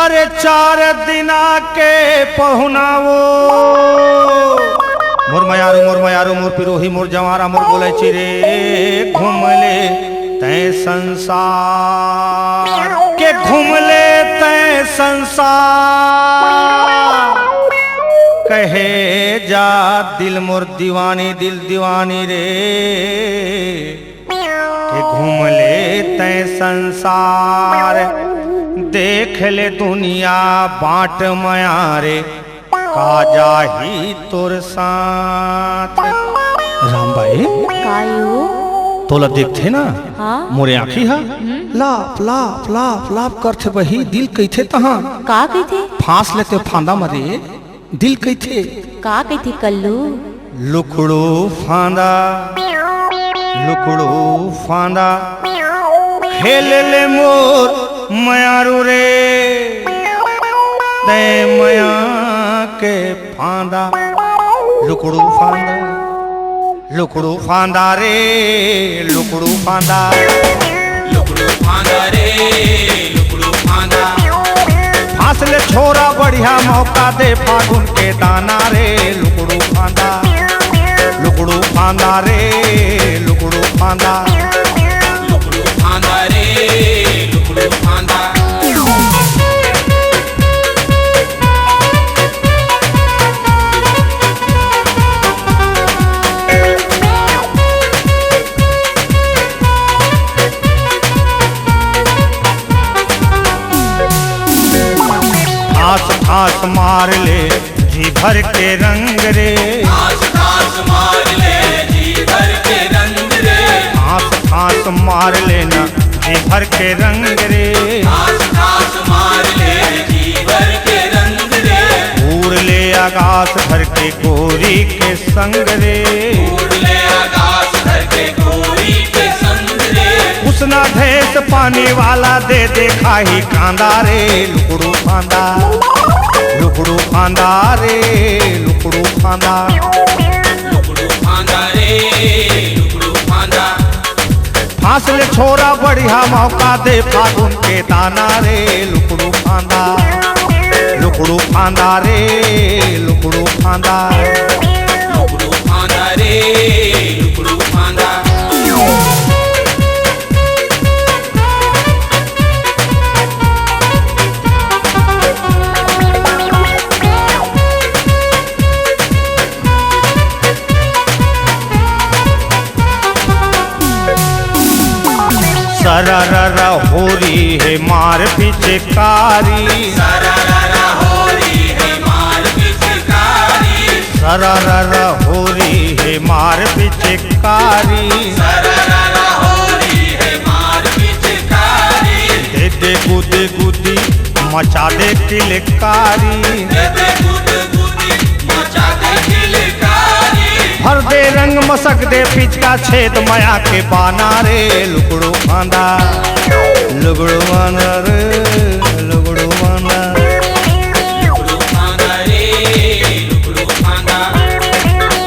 अरे 4 दिना के पहुनावो मोर मयारू मोर पिरोही मोर जवारा मोर बोले चिरे घूमले तै संसार के घूमले तै संसार कहे जा दिल मोर दीवानी दिल दीवानी रे के घूमले तै संसार देख ले दुनिया बाट माया रे का जाही तोर साथ। राम भाई कायो तोला देखथे ना हाँ मोरे आँखी हा लाप लाप लाप लाप करथे बही दिल कैथे तहाँ का कहथे फांस लेते फांदा मरे दिल कैथे का कहथे कल्लू लुकड़ो फांदा खेल ले मोर मयारू रे ते मया के फांदा लुकड़ो फांदा रे लुकड़ो फांदा रे लुकड़ू फांदा फांसले छोरा बढ़िया मौका दे फागुन के दाना रे लुकड़ो फांदा रे लुकड़ो फांदा रे लुकड़ू फांदा फांस मार ले जी भर के रंग रे घास मार ले जी भर के रंग रे फांस मार लेना जी भर के रंग रे घास मार ले जी भर के रंग रे उड़ ले आकाश भर के गोरी के संग रे उड़ ले आकाश भर के गोरी के संग रे उसना भेस पानी वाला दे देखा ही कांदा रे लुकड़ू फांदा रे लुकड़ू फांदा रे लुकड़ू फांदा फांस ले छोरा बढ़िया मौका दे फागुन के दाना रे लुकड़ू फांदा रे लुकड़ू फांदा रे लुकड़ू फांदा सरररा होरी है मार पीछे कारी सरररा होरी है मार पिचकारी सरररा होरी है मार पीछे कारी सरररा होरी है मार पिचकारी दे दे गुदी मचा दे किलकारी दे गुद गुदी मचा दे किलकारी भर दे रंग मसक दे पिचका छेद मया के बाना रे लुकड़ो फांदा रे लुकड़ू फांदा लुकड़ू फांदा रे लुकड़ू फांदा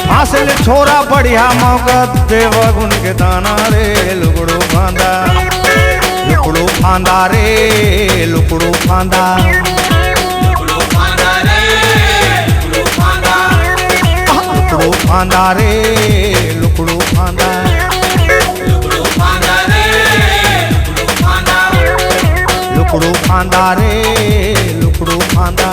फांसल छोरा बढ़िया मौका दे वगुन के दाना रे लुकड़ो फांदा रे लुकड़ू फांदा लुकड़ू फांदा रे लुकड़ू फांदा रे लुकड़ू फांदा लुकड़ू फांदा रे लुकड़ू फांदा रे लुकड़ू फांदा